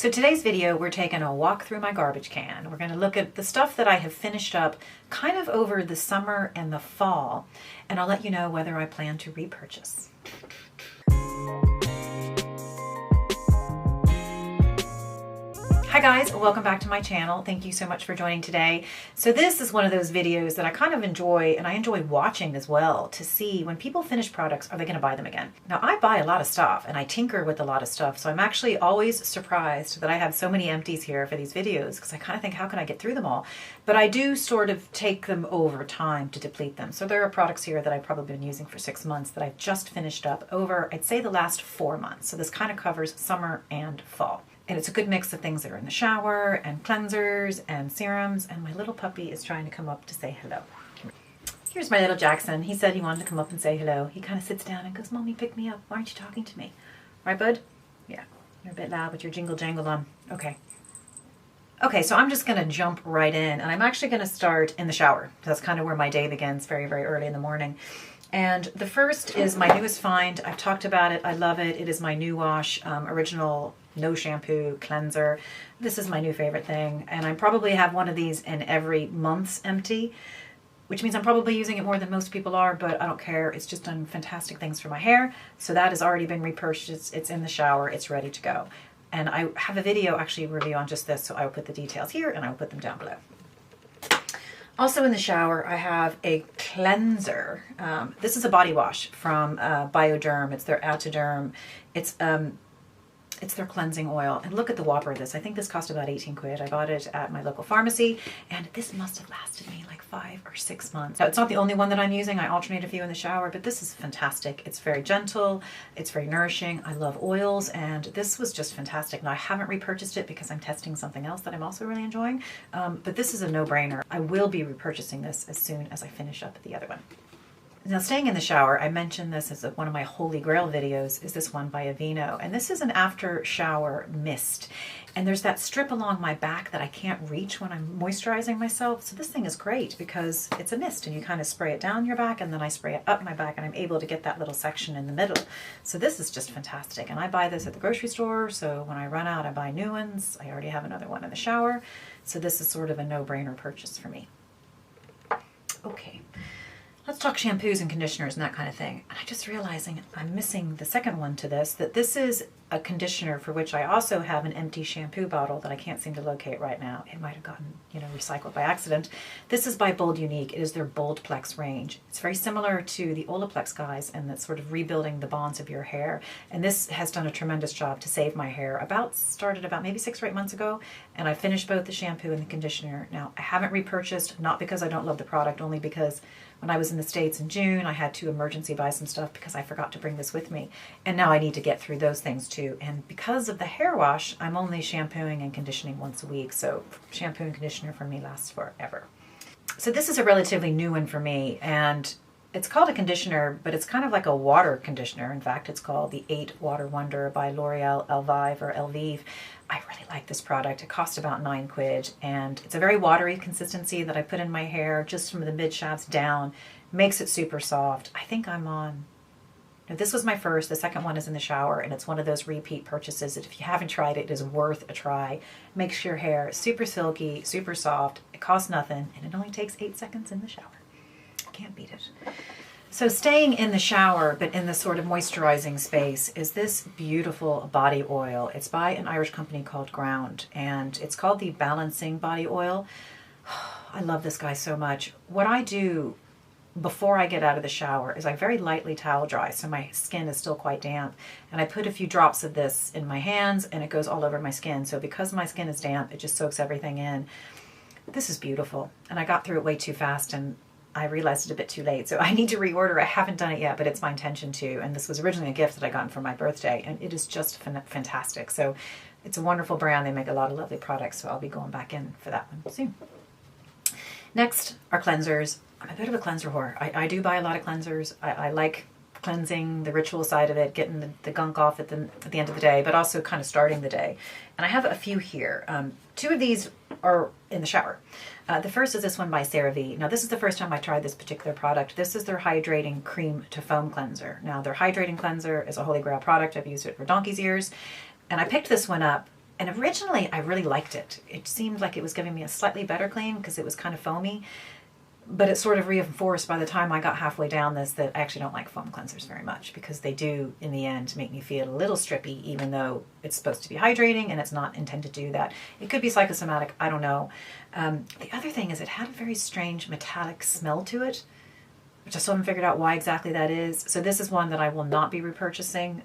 So today's video, we're taking a walk through my garbage can. We're going to look at the stuff that I have finished up kind of over the summer and the fall, and I'll let you know whether I plan to repurchase. Hi guys, welcome back to my channel. Thank you so much for joining today. So this is one of those videos that I kind of enjoy, and I enjoy watching as well, to see when people finish products, are they going to buy them again? Now I buy a lot of stuff and I tinker with a lot of stuff, so I'm actually always surprised that I have so many empties here for these videos, because I kind of think, how can I get through them all? But I do sort of take them over time to deplete them. So there are products here that I've probably been using for 6 months that I've just finished up over, I'd say, the last 4 months. So this kind of covers summer and fall. And it's a good mix of things that are in the shower, and cleansers, and serums, and my little puppy is trying to come up to say hello. Here's my little Jackson. He said he wanted to come up and say hello. He kind of sits down and goes, "Mommy, pick me up. Why aren't you talking to me?" Right, bud? Yeah, you're a bit loud with your jingle jangle on. Okay. Okay, so I'm just gonna jump right in, and I'm actually gonna start in the shower. That's kind of where my day begins, very, very early in the morning. And the first is my newest find. I've talked about it. I love it. It is my new wash, original no shampoo cleanser. This is my new favorite thing. And I probably have one of these in every month's empty, which means I'm probably using it more than most people are, but I don't care. It's just done fantastic things for my hair. So that has already been repurchased. It's in the shower. It's ready to go. And I have a video actually review on just this, so I will put the details here and I will put them down below. Also in the shower, I have a cleanser. This is a body wash from Bioderma. It's their Atoderm. It's their cleansing oil. And look at the whopper of this. I think this cost about 18 quid. I bought it at my local pharmacy, and this must have lasted me like 5 or 6 months. Now, it's not the only one that I'm using. I alternate a few in the shower, but this is fantastic. It's very gentle. It's very nourishing. I love oils, and this was just fantastic. Now, I haven't repurchased it because I'm testing something else that I'm also really enjoying, but this is a no-brainer. I will be repurchasing this as soon as I finish up the other one. Now, staying in the shower, I mentioned this as one of my Holy Grail videos, is this one by Aveeno. And this is an after shower mist. And there's that strip along my back that I can't reach when I'm moisturizing myself. So this thing is great because it's a mist and you kind of spray it down your back, and then I spray it up my back, and I'm able to get that little section in the middle. So this is just fantastic. And I buy this at the grocery store. So when I run out, I buy new ones. I already have another one in the shower. So this is sort of a no-brainer purchase for me. Okay. Let's talk shampoos and conditioners and that kind of thing. And I'm just realizing I'm missing the second one to this, that this is a conditioner for which I also have an empty shampoo bottle that I can't seem to locate right now. It might have gotten, recycled by accident. This is by BoldUniq. It is their BoldPlex range. It's very similar to the Olaplex guys, and that's sort of rebuilding the bonds of your hair. And this has done a tremendous job to save my hair. Started about maybe 6 or 8 months ago, and I finished both the shampoo and the conditioner. Now, I haven't repurchased, not because I don't love the product, only because when I was in the States in June, I had to emergency buy some stuff because I forgot to bring this with me. And now I need to get through those things too. And because of the hair wash, I'm only shampooing and conditioning once a week. So shampoo and conditioner for me lasts forever. So this is a relatively new one for me. And it's called a conditioner, but it's kind of like a water conditioner. In fact, it's called the 8 Water Wonder by L'Oreal, Elvive, or Elvive. I really like this product. It cost about 9 quid, and it's a very watery consistency that I put in my hair just from the mid shafts down. Makes it super soft. I think I'm on... Now, this was my first. The second one is in the shower, and it's one of those repeat purchases that if you haven't tried it, it is worth a try. Makes your hair super silky, super soft. It costs nothing, and it only takes 8 seconds in the shower. Can't beat it. So staying in the shower, but in the sort of moisturizing space, is this beautiful body oil. It's by an Irish company called Ground, and it's called the Balancing Body Oil. I love this guy so much. What I do before I get out of the shower is I very lightly towel dry, so my skin is still quite damp, and I put a few drops of this in my hands, and it goes all over my skin. So because my skin is damp, it just soaks everything in. This is beautiful, and I got through it way too fast, and I realized it a bit too late, so I need to reorder. I haven't done it yet, but it's my intention to. And this was originally a gift that I got for my birthday, and it is just fantastic. So it's a wonderful brand. They make a lot of lovely products, so I'll be going back in for that one soon. Next are cleansers. I'm a bit of a cleanser whore. I do buy a lot of cleansers. I like cleansing, the ritual side of it, getting the gunk off at the end of the day, but also kind of starting the day. And I have a few here. 2 of these are in the shower. The first is this one by Cerave. Now, this is the first time I tried this particular product. This is their Hydrating Cream to Foam Cleanser. Now, their Hydrating Cleanser is a Holy Grail product. I've used it for donkey's years. And I picked this one up, And originally I really liked it. It seemed like it was giving me a slightly better clean because it was kind of foamy. But it sort of reinforced by the time I got halfway down this that I actually don't like foam cleansers very much, because they do, in the end, make me feel a little strippy, even though it's supposed to be hydrating and it's not intended to do that. It could be psychosomatic, I don't know. The other thing is it had a very strange metallic smell to it, which I still haven't figured out why exactly that is. So this is one that I will not be repurchasing.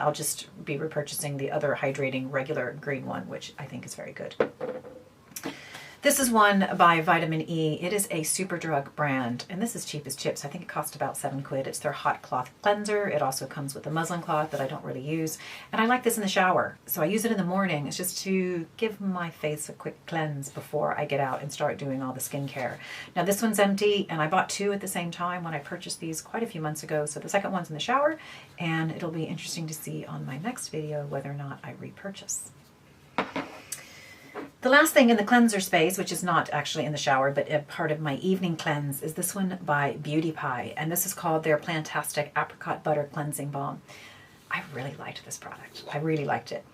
I'll just be repurchasing the other hydrating regular green one, which I think is very good. This is one by Vitamin E. It is a Superdrug brand, and this is cheap as chips. I think it cost about £7. It's their hot cloth cleanser. It also comes with a muslin cloth that I don't really use, and I like this in the shower. So I use it in the morning. It's just to give my face a quick cleanse before I get out and start doing all the skincare. Now this one's empty, and I bought two at the same time when I purchased these quite a few months ago. So the second one's in the shower, and it'll be interesting to see on my next video whether or not I repurchase. The last thing in the cleanser space, which is not actually in the shower, but a part of my evening cleanse, is this one by Beauty Pie. And this is called their Plantastic Apricot Butter Cleansing Balm. I really liked this product. I really liked it.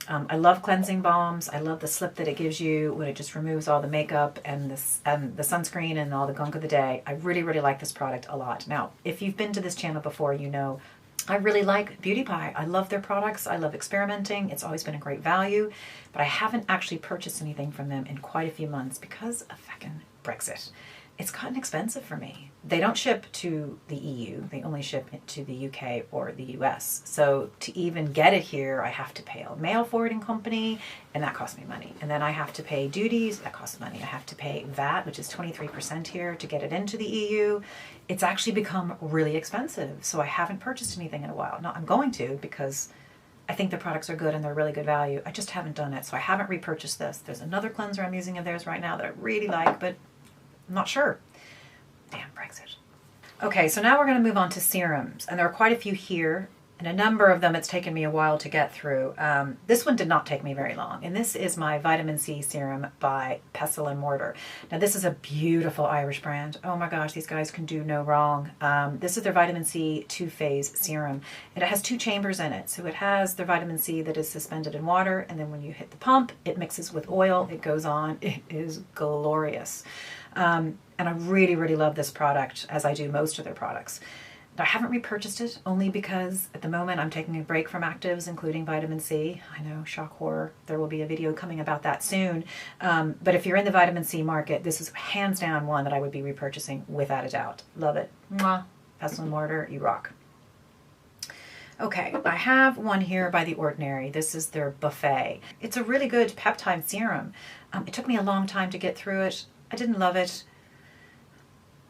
I love cleansing balms. I love the slip that it gives you when it just removes all the makeup and the sunscreen and all the gunk of the day. I really, really like this product a lot. Now, if you've been to this channel before, you know I really like Beauty Pie. I love their products. I love experimenting. It's always been a great value, but I haven't actually purchased anything from them in quite a few months because of fucking Brexit. It's gotten expensive for me. They don't ship to the EU. They only ship it to the UK or the US. So to even get it here, I have to pay a mail forwarding company, and that costs me money. And then I have to pay duties, that costs money. I have to pay VAT, which is 23% here, to get it into the EU. It's actually become really expensive. So I haven't purchased anything in a while. Now I'm going to, because I think the products are good and they're really good value. I just haven't done it. So I haven't repurchased this. There's another cleanser I'm using of theirs right now that I really like, but I'm not sure. Damn Brexit. Okay, so now we're going to move on to serums. And there are quite a few here, and a number of them it's taken me a while to get through. This one did not take me very long, and this is my Vitamin C serum by Pestle and Mortar. Now this is a beautiful Irish brand. Oh my gosh, these guys can do no wrong. This is their Vitamin C 2-phase serum, and it has 2 chambers in it. So it has their Vitamin C that is suspended in water, and then when you hit the pump, it mixes with oil, it goes on. It is glorious. And I really, really love this product, as I do most of their products. I haven't repurchased it only because at the moment I'm taking a break from actives, including vitamin C. I know, shock horror. There will be a video coming about that soon. But if you're in the vitamin C market, this is hands down one that I would be repurchasing without a doubt. Love it. Mwah. Pestle and Mortar, you rock. Okay, I have one here by The Ordinary. This is their Buffet. It's a really good peptide serum. It took me a long time to get through it. I didn't love it.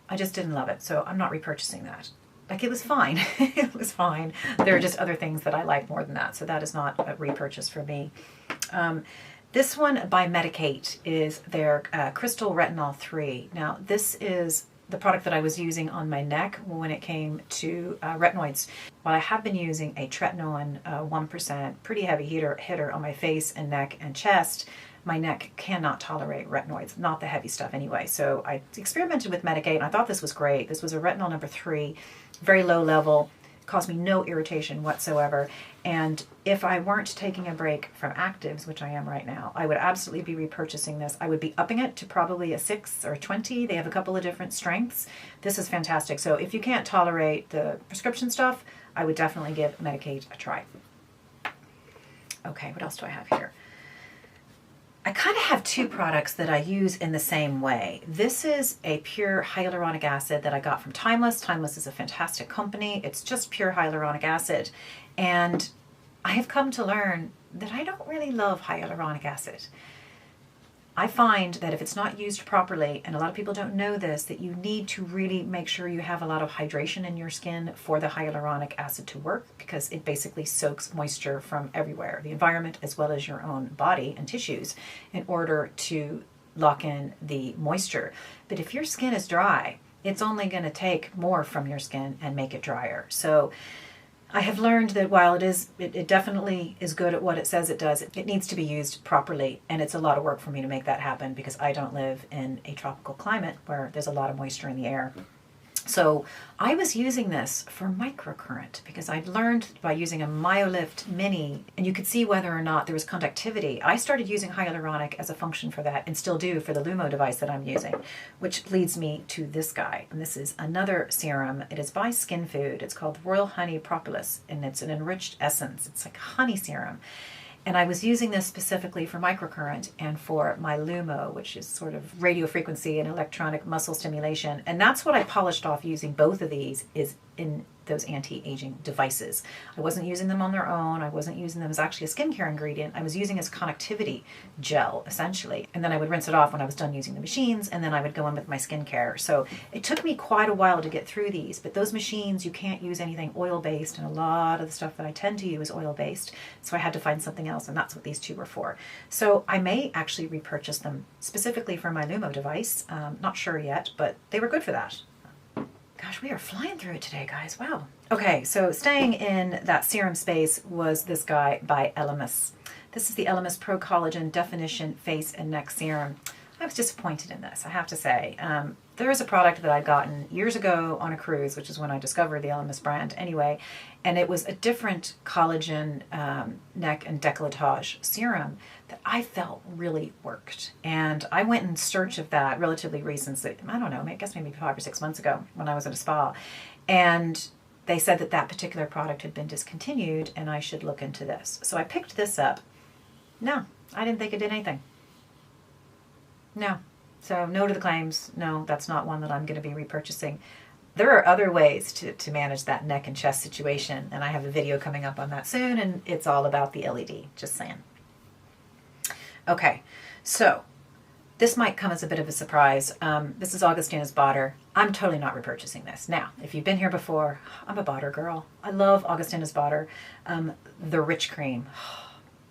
I just didn't love it, so I'm not repurchasing that. Like, it was fine. It was fine. There are just other things that I like more than that, so that is not a repurchase for me. This one by Medicate is their Crystal Retinol 3. Now, this is the product that I was using on my neck when it came to retinoids. While I have been using a tretinoin 1%, pretty heavy hitter on my face and neck and chest, my neck cannot tolerate retinoids, not the heavy stuff anyway. So I experimented with Medicate, and I thought this was great. This was a retinol number 3, very low level, caused me no irritation whatsoever. And if I weren't taking a break from actives, which I am right now, I would absolutely be repurchasing this. I would be upping it to probably a 6 or 20. They have a couple of different strengths. This is fantastic. So if you can't tolerate the prescription stuff, I would definitely give Medicate a try. Okay, what else do I have here? I kind of have 2 products that I use in the same way. This is a pure hyaluronic acid that I got from Timeless. Timeless is a fantastic company. It's just pure hyaluronic acid. And I have come to learn that I don't really love hyaluronic acid. I find that if it's not used properly, and a lot of people don't know this, that you need to really make sure you have a lot of hydration in your skin for the hyaluronic acid to work, because it basically soaks moisture from everywhere, the environment as well as your own body and tissues, in order to lock in the moisture. But if your skin is dry, it's only going to take more from your skin and make it drier. So I have learned that while it definitely is good at what it says it does, it needs to be used properly, and it's a lot of work for me to make that happen because I don't live in a tropical climate where there's a lot of moisture in the air. So I was using this for microcurrent because I'd learned by using a MyoLift Mini, and you could see whether or not there was conductivity. I started using hyaluronic as a function for that, and still do for the Lumo device that I'm using, which leads me to this guy. And this is another serum. It is by Skin Food. It's called Royal Honey Propolis, and it's an enriched essence. It's like honey serum. And I was using this specifically for microcurrent and for my Lumo, which is sort of radio frequency and electronic muscle stimulation. And that's what I polished off using both of these, is in those anti-aging devices. I wasn't using them on their own. I wasn't using them as actually a skincare ingredient. I was using as connectivity gel, essentially. And then I would rinse it off when I was done using the machines, and then I would go in with my skincare. So it took me quite a while to get through these, but those machines, you can't use anything oil-based, and a lot of the stuff that I tend to use is oil-based. So I had to find something else, and that's what these two were for. So I may actually repurchase them specifically for my Lumo device. Not sure yet, but they were good for that. Gosh, we are flying through it today, guys. Wow. Okay, so staying in that serum space was this guy by Elemis. This is the Elemis Pro Collagen Definition Face and Neck Serum. I was disappointed in this, I have to say. There is a product that I'd gotten years ago on a cruise, which is when I discovered the Elemis brand anyway, and it was a different collagen neck and décolletage serum that I felt really worked. And I went in search of that relatively recently, I don't know, I guess maybe 5 or 6 months ago when I was at a spa. And they said that that particular product had been discontinued and I should look into this. So I picked this up. No, I didn't think it did anything. No. So no to the claims. No, that's not one that I'm going to be repurchasing. There are other ways to manage that neck and chest situation, and I have a video coming up on that soon, and it's all about the LED, just saying. Okay, so this might come as a bit of a surprise. This is Augustina's Botter. I'm totally not repurchasing this. Now, if you've been here before, I'm a Botter girl. I love Augustina's Botter. The Rich Cream.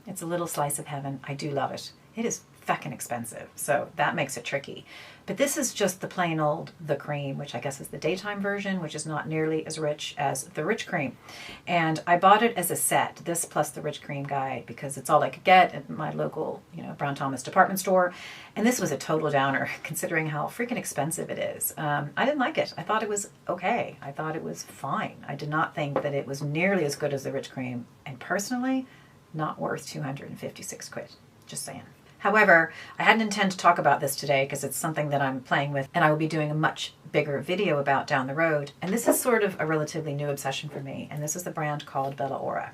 It's a little slice of heaven. I do love it. It is feckin' expensive, so that makes it tricky. But this is just the plain old The Cream, which I guess is the daytime version, which is not nearly as rich as the Rich Cream. And I bought it as a set, this plus the Rich Cream guy, because it's all I could get at my local, Brown Thomas department store. And this was a total downer, considering how freaking expensive it is. I didn't like it. I thought it was okay. I thought it was fine. I did not think that it was nearly as good as the Rich Cream. And personally, not worth 256 quid. Just saying. However, I hadn't intended to talk about this today because it's something that I'm playing with and I will be doing a much bigger video about down the road. And this is sort of a relatively new obsession for me. And this is the brand called Bella Ora.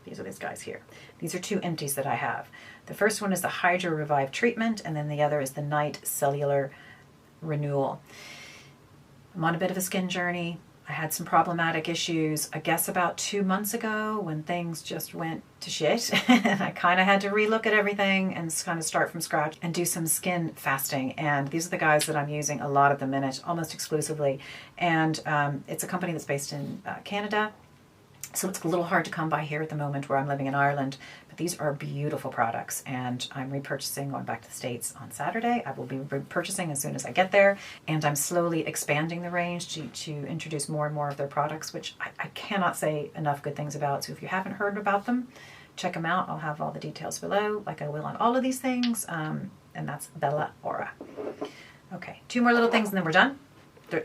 These are these guys here. These are 2 empties that I have. The first one is the Hydro Revive Treatment, and then the other is the Night Cellular Renewal. I'm on a bit of a skin journey. I had some problematic issues, I guess about 2 months ago when things just went to shit. And I kind of had to relook at everything and kind of start from scratch and do some skin fasting. And these are the guys that I'm using a lot at the minute, almost exclusively. And it's a company that's based in Canada. So it's a little hard to come by here at the moment where I'm living in Ireland, but these are beautiful products and I'm repurchasing, going back to the States on Saturday. I will be repurchasing as soon as I get there, and I'm slowly expanding the range to introduce more and more of their products, which I cannot say enough good things about. So if you haven't heard about them, check them out. I'll have all the details below, like I will on all of these things, and that's Bella Ora. Okay, 2 more little things and then we're done.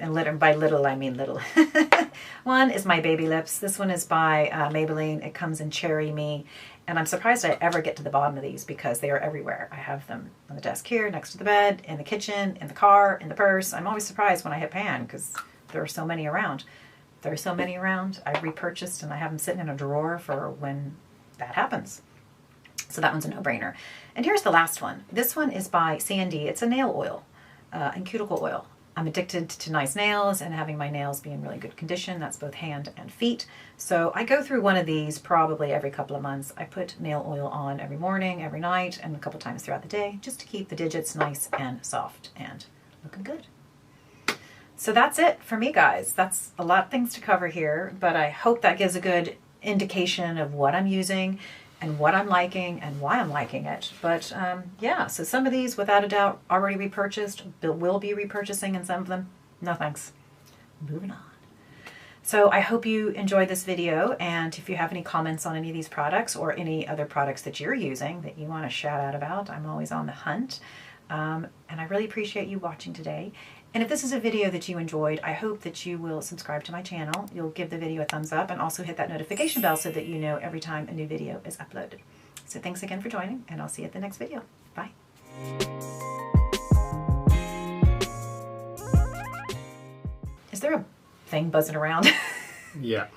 And by little, I mean little. One is my Baby Lips. This one is by Maybelline. It comes in Cherry Me. And I'm surprised I ever get to the bottom of these because they are everywhere. I have them on the desk here, next to the bed, in the kitchen, in the car, in the purse. I'm always surprised when I hit pan because there are so many around. There are so many around. I repurchased and I have them sitting in a drawer for when that happens. So that one's a no-brainer. And here's the last one. This one is by Sandy. It's a nail oil and cuticle oil. I'm addicted to nice nails and having my nails be in really good condition. That's both hand and feet. So I go through one of these probably every couple of months. I put nail oil on every morning, every night, and a couple times throughout the day just to keep the digits nice and soft and looking good. So that's it for me, guys. That's a lot of things to cover here, but I hope that gives a good indication of what I'm using and what I'm liking and why I'm liking it. But yeah, so some of these, without a doubt, already repurchased, will be repurchasing, and some of them, no thanks. Moving on. So I hope you enjoyed this video, and if you have any comments on any of these products or any other products that you're using that you want to shout out about, I'm always on the hunt. And I really appreciate you watching today. And if this is a video that you enjoyed, I hope that you will subscribe to my channel. You'll give the video a thumbs up and also hit that notification bell so that you know every time a new video is uploaded. So thanks again for joining, and I'll see you at the next video. Bye. Is there a thing buzzing around? Yeah.